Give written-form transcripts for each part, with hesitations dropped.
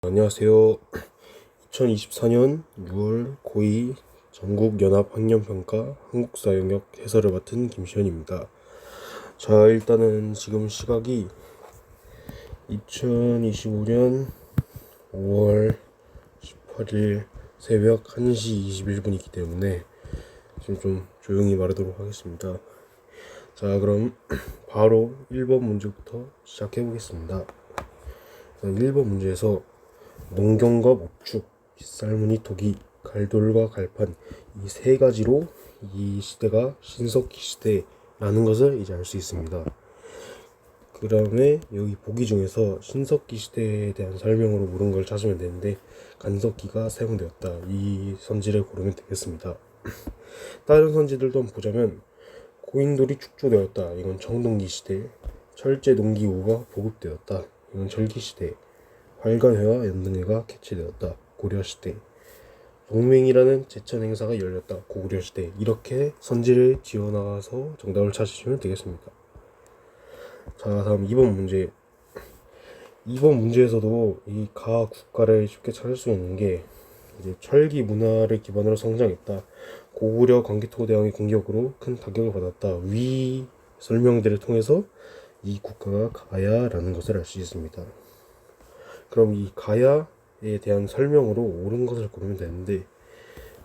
안녕하세요. 2024년 6월 고2 전국연합학년평가 한국사 영역 해설을 맡은 김시현입니다. 자, 일단은 지금 시각이 2025년 5월 18일 새벽 1시 21분이기 때문에 지금 좀 조용히 말하도록 하겠습니다. 자, 그럼 바로 1번 문제부터 시작해 보겠습니다. 1번 문제에서 농경과 목축, 빗살무늬 토기, 갈돌과 갈판 이 세 가지로 이 시대가 신석기 시대라는 것을 이제 알 수 있습니다. 그 다음에 여기 보기 중에서 신석기 시대에 대한 설명으로 옳은 걸 찾으면 되는데 간석기가 사용되었다. 이 선지를 고르면 되겠습니다. 다른 선지들도 한번 보자면 고인돌이 축조되었다. 이건 청동기 시대. 철제 농기구가 보급되었다. 이건 철기 시대. 활관회와 연등회가 개최되었다. 고려시대. 동맹이라는 제천 행사가 열렸다. 고구려시대. 이렇게 선지를 지어나가서 정답을 찾으시면 되겠습니다. 자, 다음 2번 문제. 2번 문제에서도 이 가 국가를 쉽게 찾을 수 있는 게 이제 철기 문화를 기반으로 성장했다. 고구려 광개토대왕의 공격으로 큰 타격을 받았다. 위 설명들을 통해서 이 국가가 가야라는 것을 알 수 있습니다. 그럼 이 가야에 대한 설명으로 옳은 것을 고르면 되는데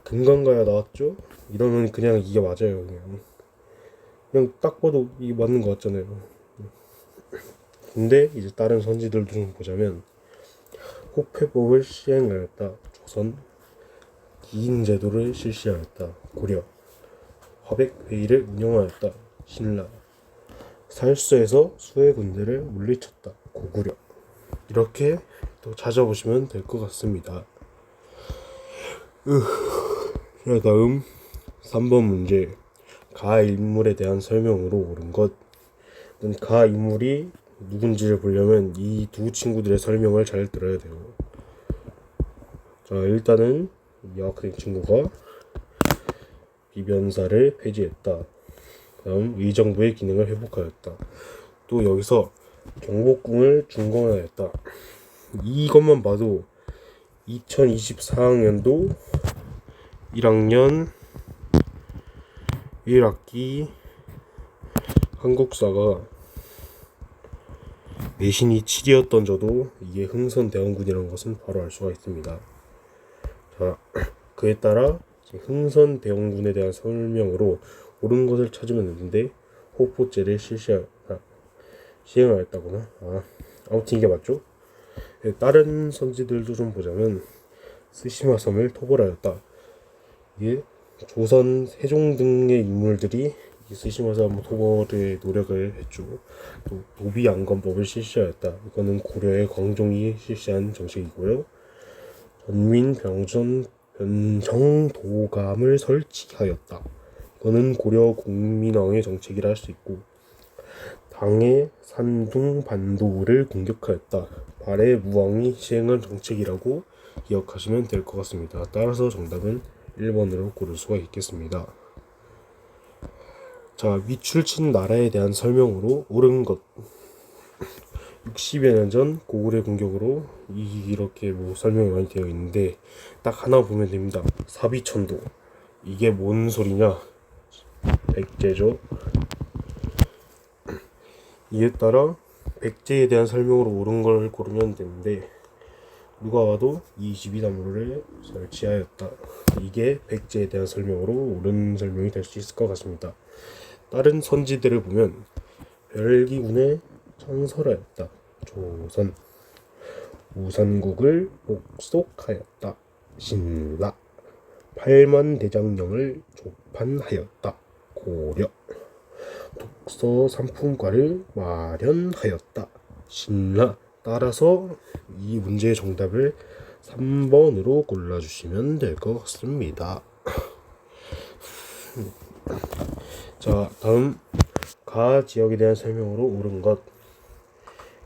금강가야 나왔죠? 이러면 그냥 이게 맞아요. 그냥 딱 봐도 이게 맞는 것 같잖아요. 근데 이제 다른 선지들도 좀 보자면 호패법을 시행하였다. 조선. 기인제도를 실시하였다. 고려. 화백회의를 운영하였다. 신라. 살수에서 수의 군대를 물리쳤다. 고구려. 이렇게 또 찾아보시면 될 것 같습니다. 자, 다음 3번 문제. 가 인물에 대한 설명으로 옳은 것. 가 인물이 누군지를 보려면 이 두 친구들의 설명을 잘 들어야 돼요. 자, 일단은 이 여학생 친구가 비변사를 폐지했다. 다음 의정부의 기능을 회복하였다. 또 여기서 경복궁을 준공하였다. 이것만 봐도 2024학년도 1학년 1학기 한국사가 내신이 7이었던 저도 이게 흥선대원군이라는 것은 바로 알 수가 있습니다. 자, 그에 따라 흥선대원군에 대한 설명으로 옳은 것을 찾으면 되는데 호포제를 시행하였다구나. 아무튼 이게 맞죠? 다른 선지들도 좀 보자면 스시마섬을 토벌하였다. 이게 조선 세종 등의 인물들이 이 스시마섬 토벌에 노력을 했죠. 또 노비양건법을 실시하였다. 이거는 고려의 광종이 실시한 정책이고요. 전민 변정도감을 설치하였다. 이거는 고려 국민왕의 정책이라 할 수 있고, 당의 산둥 반도를 공격하였다. 발해 무왕이 시행한 정책이라고 기억하시면 될 것 같습니다. 따라서 정답은 1번으로 고를 수가 있겠습니다. 자, 위출친 나라에 대한 설명으로 옳은 것. 60여 년 전 고구려의 공격으로 이렇게 설명이 많이 되어 있는데 딱 하나 보면 됩니다. 사비천도. 이게 뭔 소리냐? 백제죠. 이에 따라 백제에 대한 설명으로 옳은 걸 고르면 되는데 누가 와도 22나무를 설치하였다. 이게 백제에 대한 설명으로 옳은 설명이 될 수 있을 것 같습니다. 다른 선지들을 보면 별기군에 천설하였다. 조선. 우선국을 복속하였다. 신라. 팔만대장령을 조판하였다. 고려. 독서 상품과를 마련하였다. 신라. 따라서 이 문제의 정답을 3번으로 골라주시면 될 것 같습니다. 자, 다음 가 지역에 대한 설명으로 옳은 것.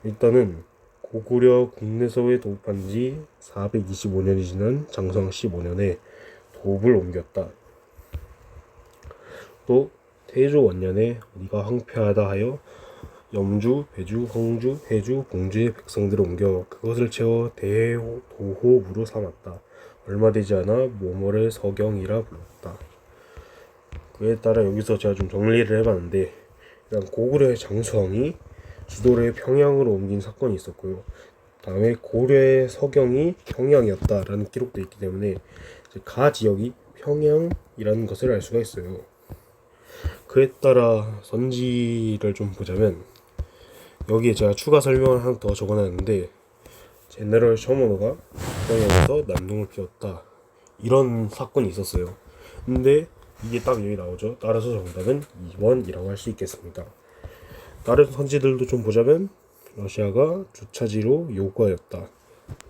일단은 고구려 국내서에 도읍한 지 425년이 지난 장성 15년에 도읍을 옮겼다. 또 태조 원년에 우리가 황폐하다 하여 염주, 배주, 황주, 해주, 봉주의 백성들을 옮겨 그것을 채워 대도호부로 삼았다. 얼마 되지 않아 모모를 서경이라 불렀다. 그에 따라 여기서 제가 좀 정리를 해봤는데, 일단 고구려의 장수왕이 주도를 평양으로 옮긴 사건이 있었고요. 다음에 고려의 서경이 평양이었다라는 기록도 있기 때문에 가 지역이 평양이라는 것을 알 수가 있어요. 그에 따라 선지를 좀 보자면, 여기에 제가 추가 설명을 하나 더 적어놨는데, 제너럴 셔머너가 평양에서 난동을 피웠다, 이런 사건이 있었어요. 근데 이게 딱 여기 나오죠. 따라서 정답은 2번이라고 할 수 있겠습니다. 다른 선지들도 좀 보자면, 러시아가 주차지로 요구하였다.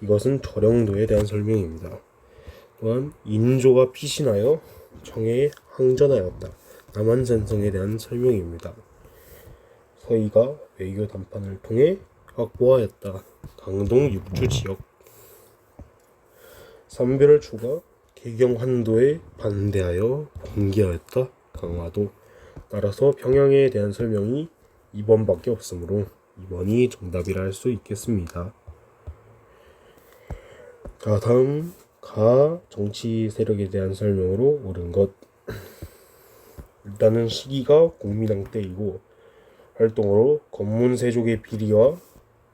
이것은 저령도에 대한 설명입니다. 또한 인조가 피신하여 청해에 항전하였다. 남한산성에 대한 설명입니다. 서희가 외교 담판을 통해 확보하였다. 강동 육주 지역. 삼별을 추가 개경환도에 반대하여 봉기하였다. 강화도. 따라서 평양에 대한 설명이 2번밖에 없으므로 2번이 정답이라 할 수 있겠습니다. 자, 다음 가 정치 세력에 대한 설명으로 옳은 것. 일단은 시기가 공민왕 때이고, 활동으로 건문세족의 비리와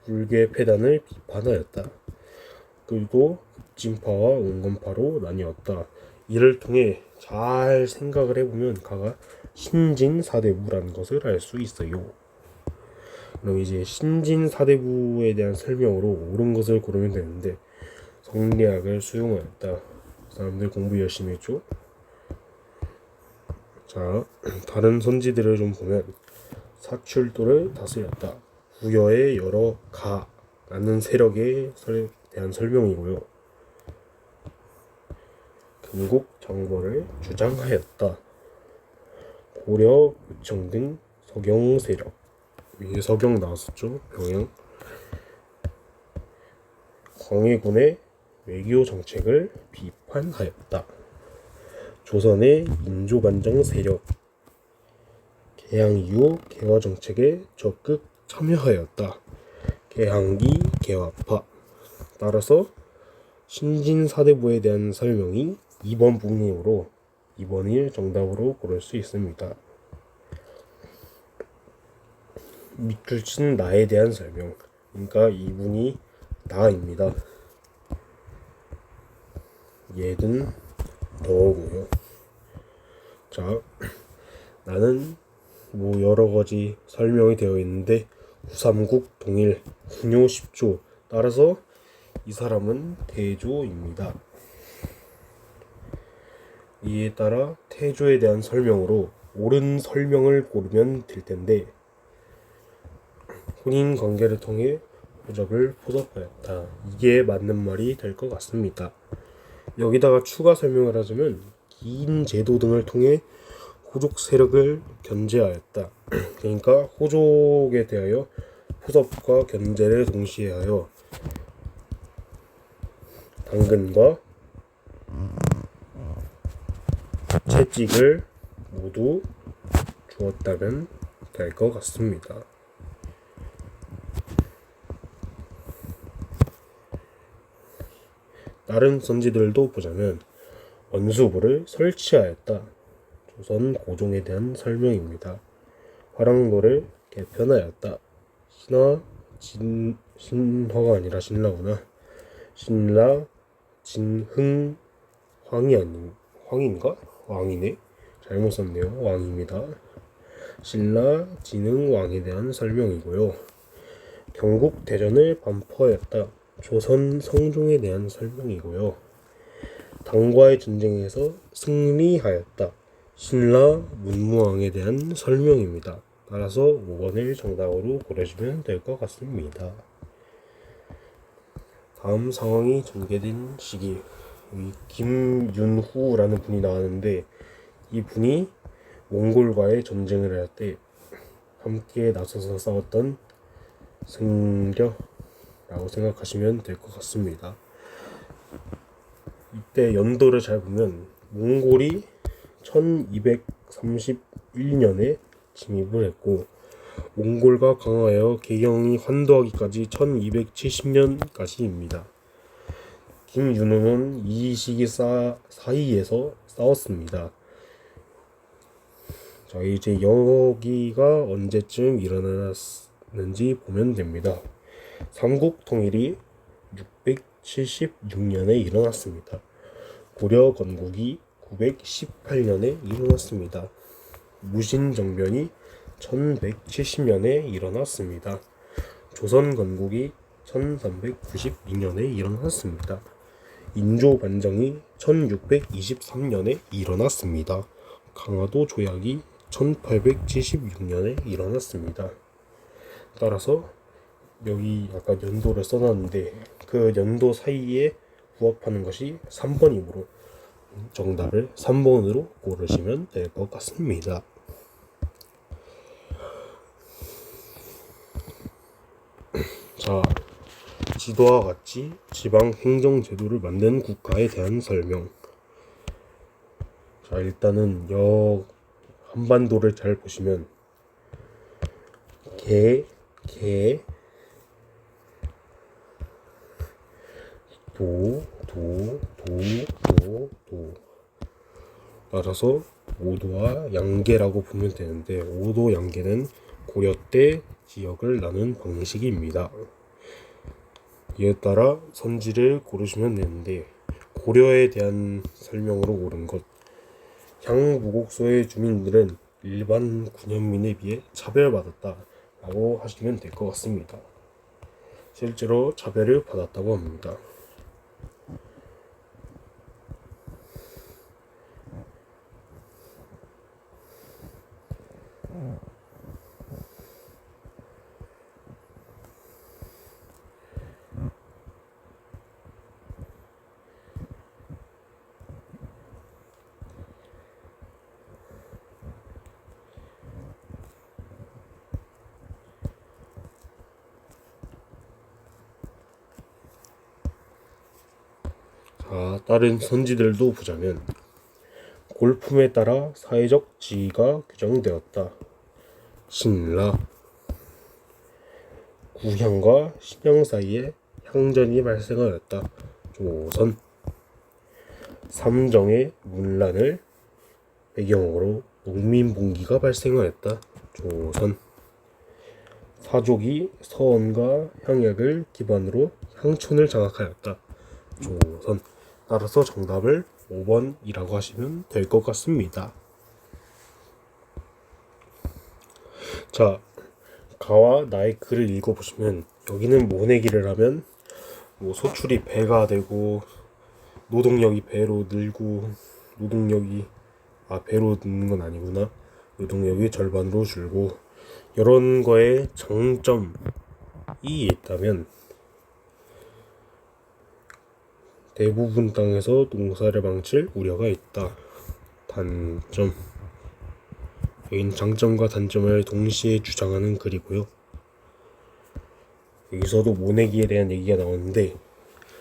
불교 폐단을 비판하였다. 그리고 급진파와 온건파로 나뉘었다. 이를 통해 잘 생각을 해보면 가가 신진사대부라는 것을 알 수 있어요. 그럼 이제 신진사대부에 대한 설명으로 옳은 것을 고르면 되는데, 성리학을 수용하였다. 사람들 공부 열심히 했죠. 자, 다른 선지들을 좀 보면, 사출도를 다스렸다. 부여의 여러 가라는 세력에 대한 설명이고요. 금국 정벌을 주장하였다. 고려, 부청 등 서경 세력. 위에 서경 나왔었죠. 평양. 광해군의 외교 정책을 비판하였다. 조선의 인조반정 세력. 개항 이후 개화 정책에 적극 참여하였다. 개항기 개화파. 따라서 신진사대부에 대한 설명이 2번 부분이므로 2번을 정답으로 고를 수 있습니다. 밑줄 친 나에 대한 설명. 그러니까 2분이 나입니다. 얘는 너고요. 자, 나는 뭐 여러가지 설명이 되어 있는데, 후삼국 동일 훈요 10조. 따라서 이 사람은 태조입니다. 이에 따라 태조에 대한 설명으로 옳은 설명을 고르면 될 텐데, 혼인 관계를 통해 호적을 포섭하였다. 이게 맞는 말이 될 것 같습니다. 여기다가 추가 설명을 하자면, 긴 제도 등을 통해 호족 세력을 견제하였다. 그러니까 호족에 대하여 포섭과 견제를 동시에 하여 당근과 채찍을 모두 주었다면 될 것 같습니다. 다른 선지들도 보자면, 원수부를 설치하였다. 조선 고종에 대한 설명입니다. 화랑도를 개편하였다. 신화가 아니라 신라구나. 신라 진흥 황인가? 왕이네. 잘못 썼네요. 왕입니다. 신라 진흥 왕에 대한 설명이고요. 경국 대전을 반포하였다. 조선 성종에 대한 설명이고요. 당과의 전쟁에서 승리하였다. 신라 문무왕에 대한 설명입니다. 따라서 5번을 정답으로 고르시면 될 것 같습니다. 다음 상황이 전개된 시기. 여기 김윤후라는 분이 나왔는데, 이 분이 몽골과의 전쟁을 할 때 함께 나서서 싸웠던 승려라고 생각하시면 될 것 같습니다. 이때 연도를 잘 보면 몽골이 1231년에 침입을 했고, 몽골과 강화하여 개경이 환도하기까지 1270년까지입니다. 김윤호는 이 시기 사이에서 싸웠습니다. 자, 이제 여기가 언제쯤 일어났는지 보면 됩니다. 삼국 통일이 676년에 일어났습니다. 고려 건국이 918년에 일어났습니다. 무신정변이 1170년에 일어났습니다. 조선 건국이 1392년에 일어났습니다. 인조반정이 1623년에 일어났습니다. 강화도 조약이 1876년에 일어났습니다. 따라서 여기 아까 연도를 써놨는데 그 연도 사이에 부합하는 것이 3번이므로 정답을 3번으로 고르시면 될 것 같습니다. 자, 지도와 같이 지방 행정 제도를 만든 국가에 대한 설명. 자, 일단은 한반도를 잘 보시면 도 따라서 오도와 양계라고 보면 되는데, 오도 양계는 고려 때 지역을 나눈 방식입니다. 이에 따라 선지를 고르시면 되는데, 고려에 대한 설명으로 옳은 것. 향무곡소의 주민들은 일반 군현민에 비해 차별받았다 라고 하시면 될 것 같습니다. 실제로 차별을 받았다고 합니다. 다른 선지들도 보자면 골품에 따라 사회적 지위가 규정되었다. 신라. 구향과 신형 사이에 향전이 발생하였다. 조선. 삼정의 문란을 배경으로 농민봉기가 발생하였다. 조선. 사족이 서원과 향약을 기반으로 향촌을 장악하였다. 조선. 따라서 정답을 5번이라고 하시면 될 것 같습니다. 자, 가와 나의 글을 읽어보시면 여기는 모내기를 하면 소출이 배가 되고 노동력이 배로 늘고 배로 느는 건 아니구나. 노동력이 절반으로 줄고 이런 거에 장점이 있다면 대부분 땅에서 농사를 망칠 우려가 있다. 단점. 여긴 장점과 단점을 동시에 주장하는 글이고요. 여기서도 모내기에 대한 얘기가 나오는데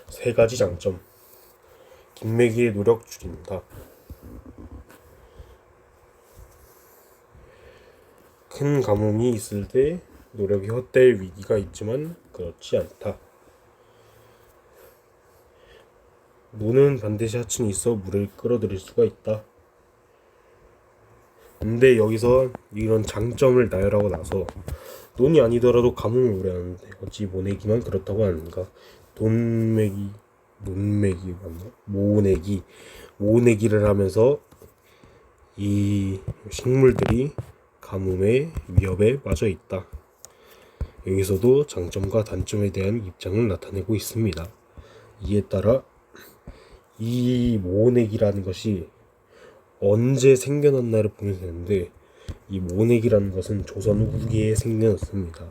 3가지 장점. 김매기의 노력 줄인다. 큰 가뭄이 있을 때 노력이 헛될 위기가 있지만 그렇지 않다. 노는 반드시 하층이 있어 물을 끌어들일 수가 있다. 근데 여기서 이런 장점을 나열하고 나서 논이 아니더라도 가뭄을 우려하는데 어찌 모내기만 그렇다고 하는가. 모내기를 하면서 이 식물들이 가뭄의 위협에 빠져 있다. 여기서도 장점과 단점에 대한 입장을 나타내고 있습니다. 이에 따라 이 모내기라는 것이 언제 생겨났나를 보면 되는데, 이 모내기라는 것은 조선 후기에 생겨났습니다.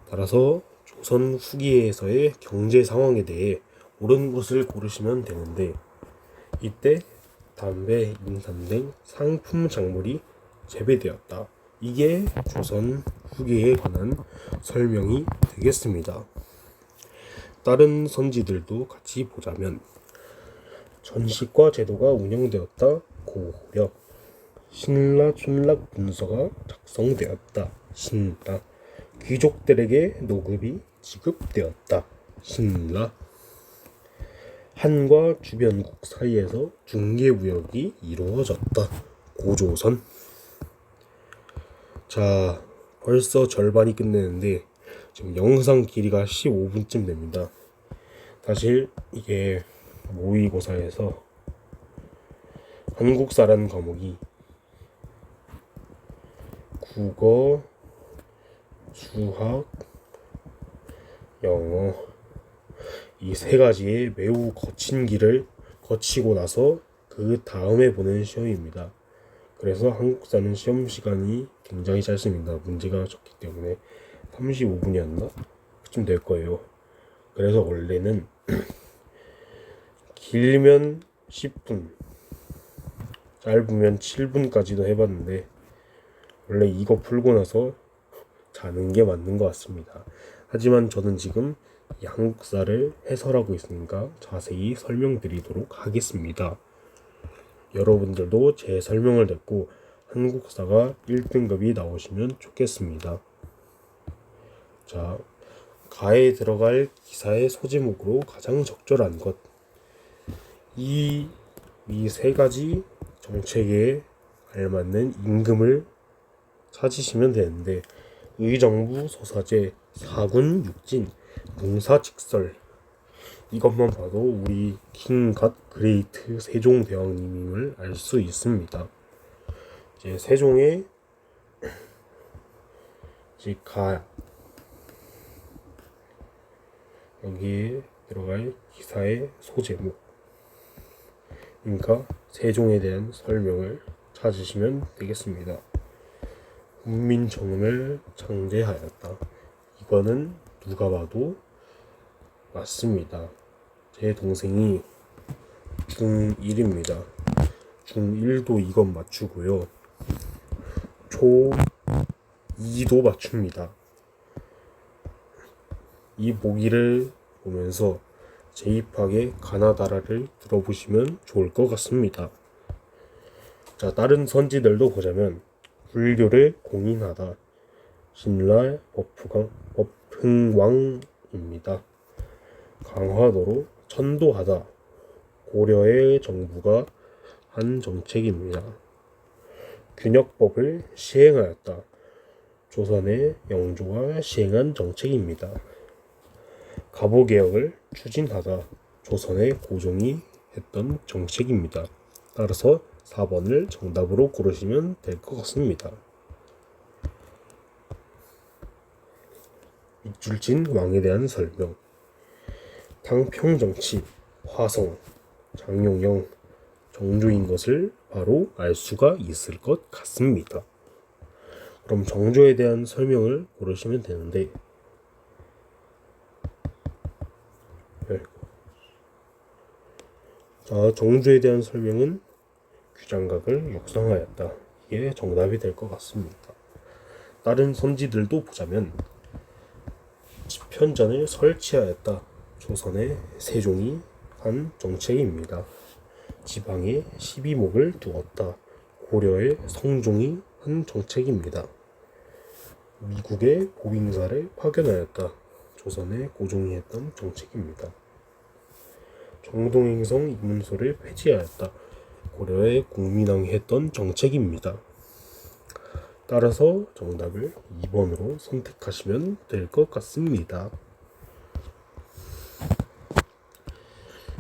따라서 조선 후기에서의 경제 상황에 대해 옳은 것을 고르시면 되는데, 이때 담배, 인삼 등 상품 작물이 재배되었다. 이게 조선 후기에 관한 설명이 되겠습니다. 다른 선지들도 같이 보자면 전시과 제도가 운영되었다. 고려. 신라 촌락 문서가 작성되었다. 신라. 귀족들에게 노급이 지급되었다. 신라. 한과 주변국 사이에서 중개무역이 이루어졌다. 고조선. 자, 벌써 절반이 끝내는데 지금 영상 길이가 15분쯤 됩니다. 사실 이게 모의고사에서 한국사라는 과목이 국어, 수학, 영어 이 세 가지의 매우 거친 길을 거치고 나서 그 다음에 보는 시험입니다. 그래서 한국사는 시험 시간이 굉장히 짧습니다. 문제가 적기 때문에 35분이었나? 그쯤 될 거예요. 그래서 원래는 길면 10분, 짧으면 7분까지도 해봤는데 원래 이거 풀고 나서 자는 게 맞는 것 같습니다. 하지만 저는 지금 이 한국사를 해설하고 있으니까 자세히 설명드리도록 하겠습니다. 여러분들도 제 설명을 듣고 한국사가 1등급이 나오시면 좋겠습니다. 자, 가에 들어갈 기사의 소제목으로 가장 적절한 것. 이 세 가지 정책에 알맞는 임금을 찾으시면 되는데 의정부 소사제, 사군 육진, 농사직설 이것만 봐도 우리 킹갓 그레이트 세종대왕님임을 알 수 있습니다. 이제 세종의 이제 여기에 들어갈 기사의 소제목, 그러니까 세종에 대한 설명을 찾으시면 되겠습니다. 훈민정음을 창제하였다. 이거는 누가 봐도 맞습니다. 제 동생이 중1입니다. 중1도 이건 맞추고요. 초2도 맞춥니다. 이 보기를 보면서 제2파의 가나다라를 들어보시면 좋을 것 같습니다. 자, 다른 선지들도 보자면 불교를 공인하다. 신라 법흥왕입니다. 강화도로 천도하다. 고려의 정부가 한 정책입니다. 균역법을 시행하였다. 조선의 영조가 시행한 정책입니다. 가보개혁을 추진하다. 조선의 고종이 했던 정책입니다. 따라서 4번을 정답으로 고르시면 될 것 같습니다. 이줄진 왕에 대한 설명. 당평정치, 화성, 장용영, 정조인 것을 바로 알 수가 있을 것 같습니다. 그럼 정조에 대한 설명을 고르시면 되는데 자, 정조에 대한 설명은 규장각을 육성하였다. 이게 정답이 될 것 같습니다. 다른 선지들도 보자면 집현전을 설치하였다. 조선의 세종이 한 정책입니다. 지방에 12목을 두었다. 고려의 성종이 한 정책입니다. 미국의 보빙사를 파견하였다. 조선의 고종이 했던 정책입니다. 정동행성 이문소를 폐지하였다. 고려의 국민왕이 했던 정책입니다. 따라서 정답을 2번으로 선택하시면 될 것 같습니다.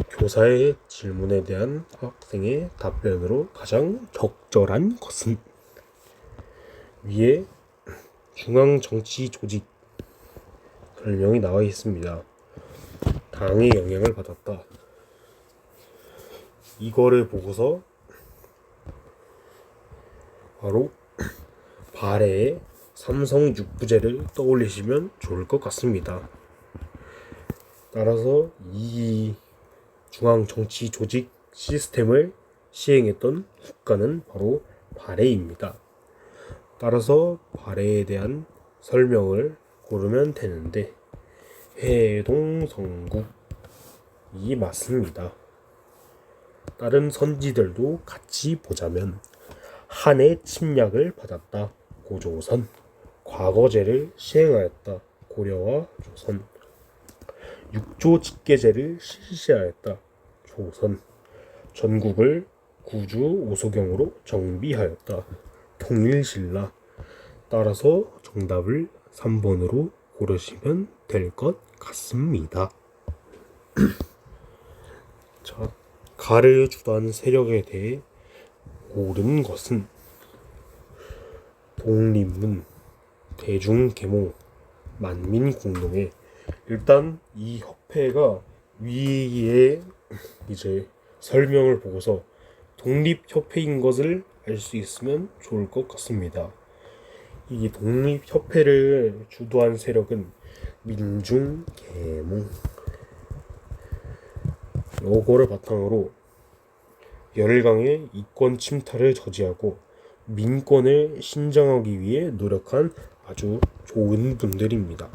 교사의 질문에 대한 학생의 답변으로 가장 적절한 것은 위에 중앙정치조직 설명이 나와 있습니다. 당의 영향을 받았다. 이거를 보고서 바로 발해의 삼성 육부제를 떠올리시면 좋을 것 같습니다. 따라서 이 중앙정치조직 시스템을 시행했던 국가는 바로 발해입니다. 따라서 발해에 대한 설명을 고르면 되는데 해동성국이 맞습니다. 다른 선지들도 같이 보자면 한의 침략을 받았다. 고조선, 과거제를 시행하였다. 고려와 조선. 육조 직계제를 실시하였다. 조선. 전국을 구주 오소경으로 정비하였다. 통일신라. 따라서 정답을 3번으로 고르시면 될 것 같습니다. 자, 가를 주도한 세력에 대해 옳은 것은 독립문, 대중계몽, 만민공동회. 일단 이 협회가 위에 이제 설명을 보고서 독립협회인 것을 알 수 있으면 좋을 것 같습니다. 이 독립협회를 주도한 세력은 민중계몽. 요거를 바탕으로 열강의 이권 침탈을 저지하고 민권을 신장하기 위해 노력한 아주 좋은 분들입니다.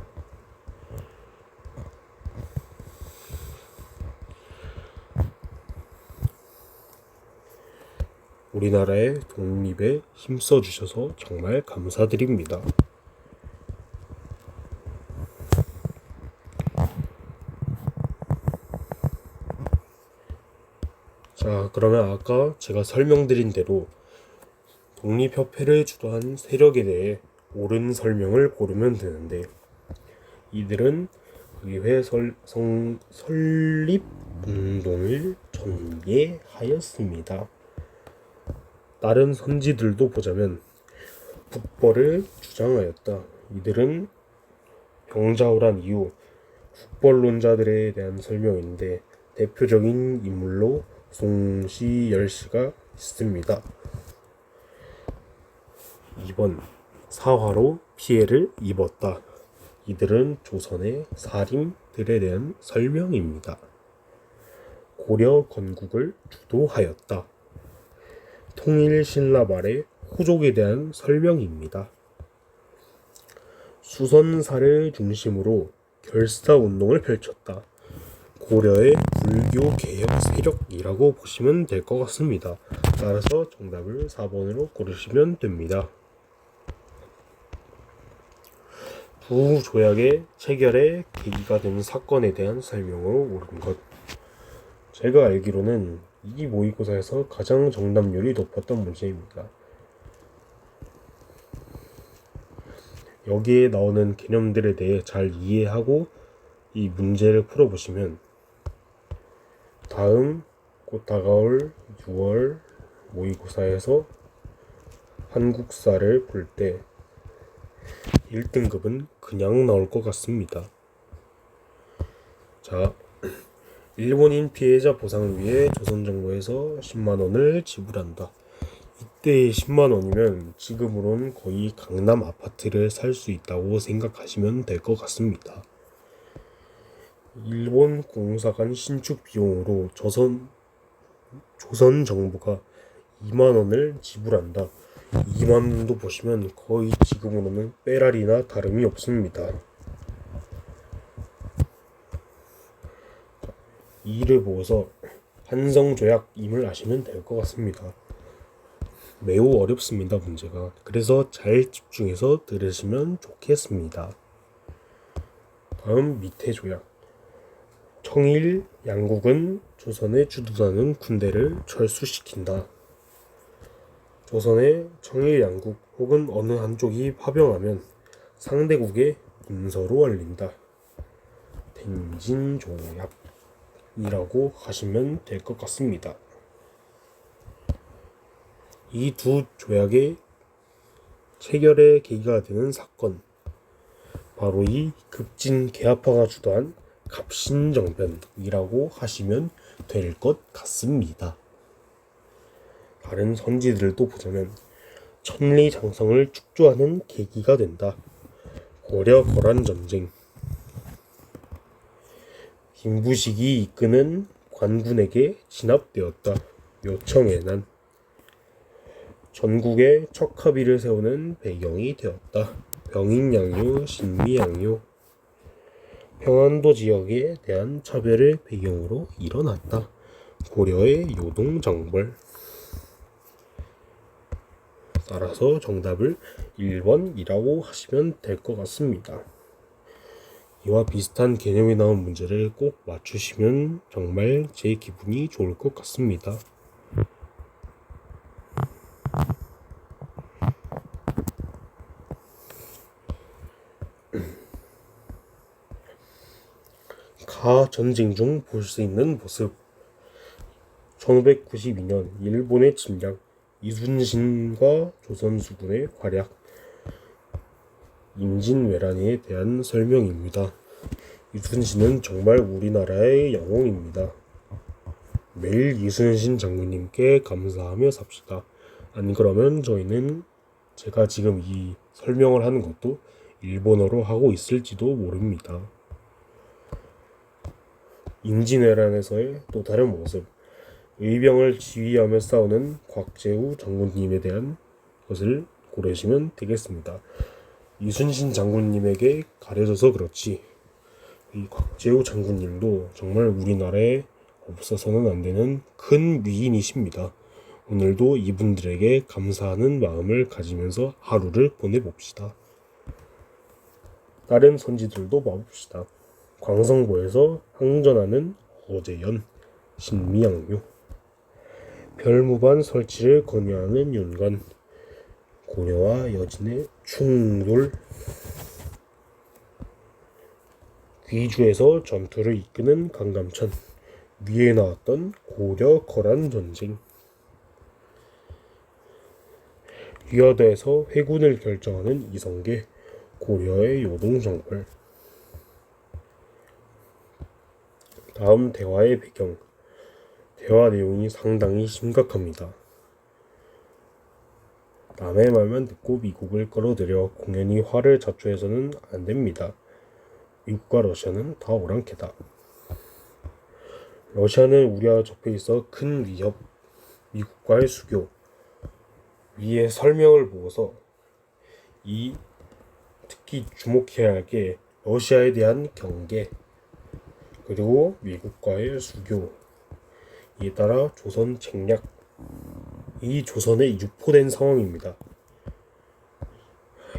우리나라의 독립에 힘써 주셔서 정말 감사드립니다. 자, 그러면 아까 제가 설명드린 대로 독립협회를 주도한 세력에 대해 옳은 설명을 고르면 되는데, 이들은 의회 설립운동을 전개하였습니다. 다른 선지들도 보자면 국벌을 주장하였다. 이들은 병자호란 이후 국벌론자들에 대한 설명인데 대표적인 인물로 송시열씨가 있습니다. 2번, 사화로 피해를 입었다. 이들은 조선의 살인들에 대한 설명입니다. 고려 건국을 주도하였다. 통일신라 말의 호족에 대한 설명입니다. 수선사를 중심으로 결사운동을 펼쳤다. 고려의 불교 개혁 세력이라고 보시면 될 것 같습니다. 따라서 정답을 4번으로 고르시면 됩니다. 두 조약의 체결에 계기가 된 사건에 대한 설명으로 옳은 것. 제가 알기로는 이 모의고사에서 가장 정답률이 높았던 문제입니다. 여기에 나오는 개념들에 대해 잘 이해하고 이 문제를 풀어보시면 다음 곧 다가올 6월 모의고사에서 한국사를 볼 때 1등급은 그냥 나올 것 같습니다. 자, 일본인 피해자 보상을 위해 조선정부에서 10만원을 지불한다. 이때의 10만원이면 지금으로는 거의 강남 아파트를 살 수 있다고 생각하시면 될 것 같습니다. 일본 공사관 신축 비용으로 조선 정부가 2만원을 지불한다. 2만원도 보시면 거의 지금으로는 빼라리나 다름이 없습니다. 이를 보고서 한성조약임을 아시면 될 것 같습니다. 매우 어렵습니다, 문제가. 그래서 잘 집중해서 들으시면 좋겠습니다. 다음 밑에 조약. 청일 양국은 조선에 주둔하는 군대를 철수시킨다. 조선의 청일 양국 혹은 어느 한쪽이 파병하면 상대국에 문서로 알린다. 댕진조약이라고 하시면 될 것 같습니다. 이 두 조약의 체결의 계기가 되는 사건, 바로 이 급진개합파가 주도한 갑신정변이라고 하시면 될 것 같습니다. 다른 선지들도 보자면 천리장성을 축조하는 계기가 된다. 고려 거란전쟁. 김부식이 이끄는 관군에게 진압되었다. 요청해난. 전국에 척합의를 세우는 배경이 되었다. 병인양요, 신미양요. 평안도 지역에 대한 차별을 배경으로 일어났다. 고려의 요동정벌. 따라서 정답을 1번이라고 하시면 될 것 같습니다. 이와 비슷한 개념이 나온 문제를 꼭 맞추시면 정말 제 기분이 좋을 것 같습니다. 가 전쟁 중 볼 수 있는 모습. 1592년 일본의 침략, 이순신과 조선수군의 활약, 임진왜란에 대한 설명입니다. 이순신은 정말 우리나라의 영웅입니다. 매일 이순신 장군님께 감사하며 삽시다. 안 그러면 저희는 제가 지금 이 설명을 하는 것도 일본어로 하고 있을지도 모릅니다. 임진왜란에서의 또 다른 모습. 의병을 지휘하며 싸우는 곽재우 장군님에 대한 것을 고르시면 되겠습니다. 이순신 장군님에게 가려져서 그렇지 이 곽재우 장군님도 정말 우리나라에 없어서는 안 되는 큰 위인이십니다. 오늘도 이분들에게 감사하는 마음을 가지면서 하루를 보내봅시다. 다른 선지들도 봐봅시다. 광성보에서 항전하는 어제연, 신미양묘, 별무반 설치를 권유하는 윤관, 고려와 여진의 충돌, 귀주에서 전투를 이끄는 강감천, 위에 나왔던 고려 거란 전쟁, 위화도에서 회군을 결정하는 이성계, 고려의 요동정벌. 다음 대화의 배경. 대화 내용이 상당히 심각합니다. 남의 말만 듣고 미국을 끌어들여 공연히 화를 자초해서는 안 됩니다. 미국과 러시아는 다 오랑캐다. 러시아는 우리와 접해 있어 큰 위협, 미국과의 수교. 위의 설명을 보고서 특히 주목해야 할 게 러시아에 대한 경계, 그리고 미국과의 수교, 이에 따라 조선 책략, 이 조선에 유포된 상황입니다.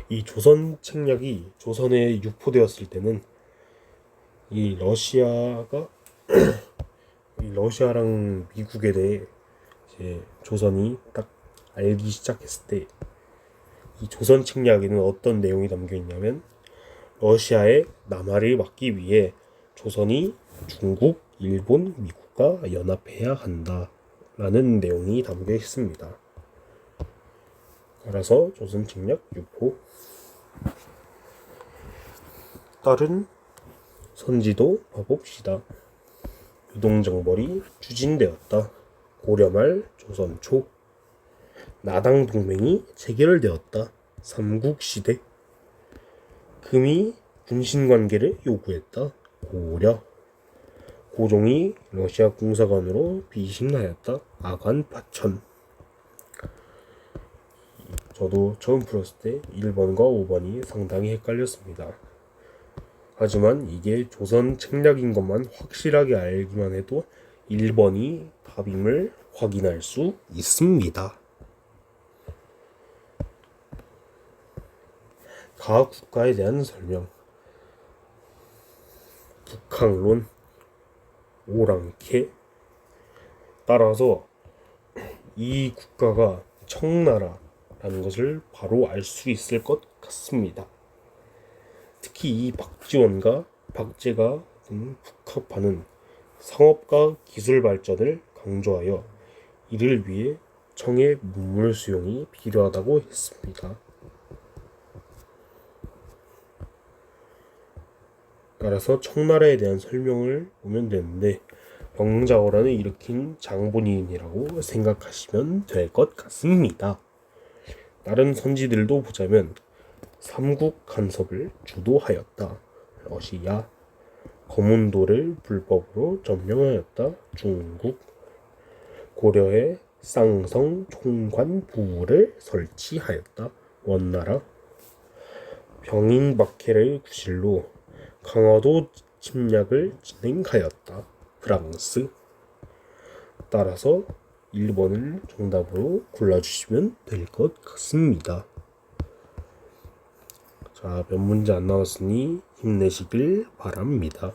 이 조선 책략이 조선에 유포되었을 때는 이 러시아랑 미국에 대해 이제 조선이 딱 알기 시작했을 때 이 조선 책략에는 어떤 내용이 담겨 있냐면 러시아의 남하를 막기 위해 조선이 중국, 일본, 미국과 연합해야 한다라는 내용이 담겨 있습니다. 따라서 조선 책략 유포. 다른 선지도 봐봅시다. 유동정벌이 추진되었다. 고려말 조선 초. 나당 동맹이 체결되었다. 삼국시대. 금이 군신관계를 요구했다. 고려. 고종이 러시아 공사관으로 비신하였다. 아관 파천. 저도 처음 풀었을 때 1번과 5번이 상당히 헷갈렸습니다. 하지만 이게 조선 책략인 것만 확실하게 알기만 해도 1번이 답임을 확인할 수 있습니다. 가 국가에 대한 설명. 북항론, 오랑캐. 따라서 이 국가가 청나라라는 것을 바로 알 수 있을 것 같습니다. 특히 이 박지원과 박제가 북합하는 상업과 기술 발전을 강조하여 이를 위해 청의 문물 수용이 필요하다고 했습니다. 따라서 청나라에 대한 설명을 보면 되는데 병자호란을 일으킨 장본인이라고 생각하시면 될 것 같습니다. 다른 선지들도 보자면 삼국 간섭을 주도하였다. 러시아. 거문도를 불법으로 점령하였다. 중국. 고려에 쌍성 총관부를 설치하였다. 원나라. 병인박해를 구실로 강화도 침략을 진행하였다. 프랑스. 따라서 1번을 정답으로 골라주시면 될 것 같습니다. 자, 몇 문제 안 남았으니 힘내시길 바랍니다.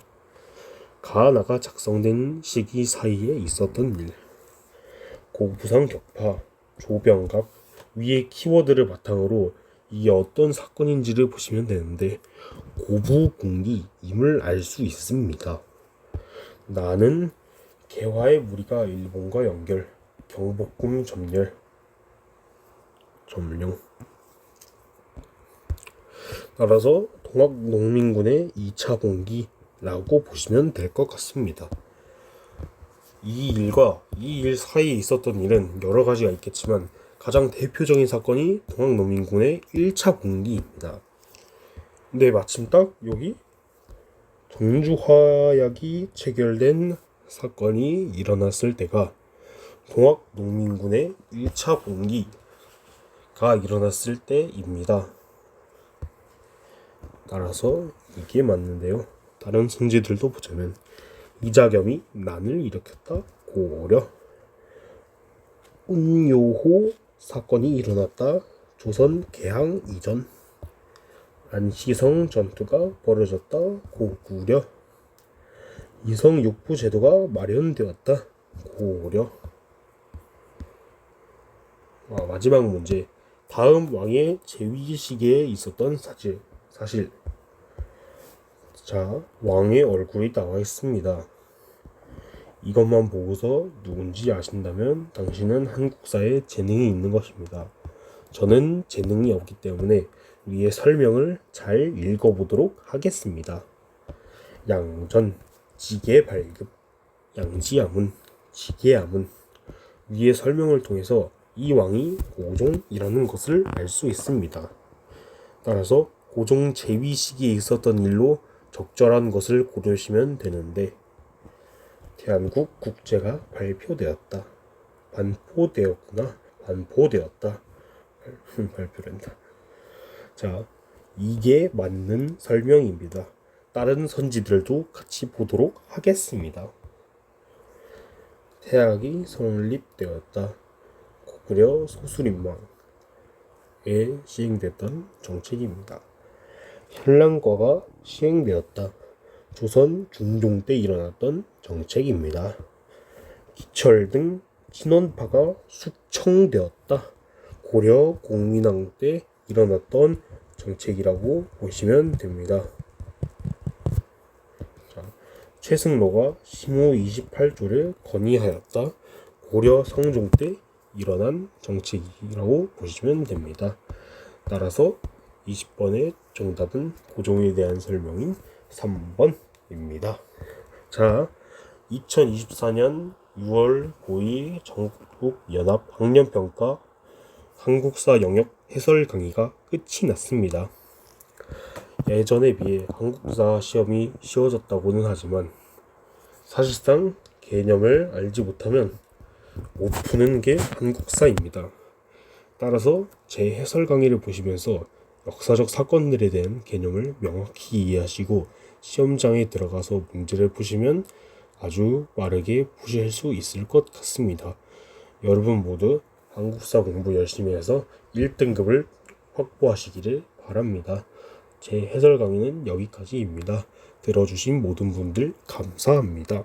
가하나가 작성된 시기 사이에 있었던 일. 고부상 격파, 조병갑, 위의 키워드를 바탕으로 이게 어떤 사건인지를 보시면 되는데 고부공리임을 알 수 있습니다. 나는 개화의 무리가 일본과 연결, 경복궁 점령. 따라서 동학농민군의 2차 봉기라고 보시면 될 것 같습니다. 이 일과 이 일 사이에 있었던 일은 여러 가지가 있겠지만 가장 대표적인 사건이 동학농민군의 1차 봉기입니다. 근데 마침 딱 여기 정주화약이 체결된 사건이 일어났을 때가 동학농민군의 1차 봉기가 일어났을 때입니다. 따라서 이게 맞는데요. 다른 성지들도 보자면 이자겸이 난을 일으켰다. 고려. 운요호 사건이 일어났다. 조선 개항 이전. 안시성 전투가 벌어졌다. 고구려. 이성 육부 제도가 마련되었다. 고려. 마지막 문제. 다음 왕의 재위 시기에 있었던 사실. 자, 왕의 얼굴이 나와 있습니다. 이것만 보고서 누군지 아신다면 당신은 한국사에 재능이 있는 것입니다. 저는 재능이 없기 때문에 위의 설명을 잘 읽어보도록 하겠습니다. 양전, 지게 발급, 양지아문, 지게아문. 위의 설명을 통해서 이 왕이 고종이라는 것을 알 수 있습니다. 따라서 고종 재위 시기에 있었던 일로 적절한 것을 고르시면 되는데 대한국 국제가 발표되었다. 반포되었다. 발표된다. 자, 이게 맞는 설명입니다. 다른 선지들도 같이 보도록 하겠습니다. 태학이 성립되었다. 고구려 소수림왕에 시행됐던 정책입니다. 현란과가 시행되었다. 조선 중종 때 일어났던 정책입니다. 기철 등 친원파가 숙청되었다. 고려 공민왕 때 일어났던 정책이라고 보시면 됩니다. 자, 최승로가 심호 28조를 건의하였다. 고려 성종 때 일어난 정책이라고 보시면 됩니다. 따라서 20번의 정답은 고종에 대한 설명인 3번입니다. 자, 2024년 6월 고2 전국연합 학년평가 한국사 영역 해설 강의가 끝이 났습니다. 예전에 비해 한국사 시험이 쉬워졌다고는 하지만 사실상 개념을 알지 못하면 못 푸는 게 한국사입니다. 따라서 제 해설 강의를 보시면서 역사적 사건들에 대한 개념을 명확히 이해하시고 시험장에 들어가서 문제를 푸시면 아주 빠르게 푸실 수 있을 것 같습니다. 여러분 모두 한국사 공부 열심히 해서 1등급을 확보하시기를 바랍니다. 제 해설 강의는 여기까지입니다. 들어주신 모든 분들 감사합니다.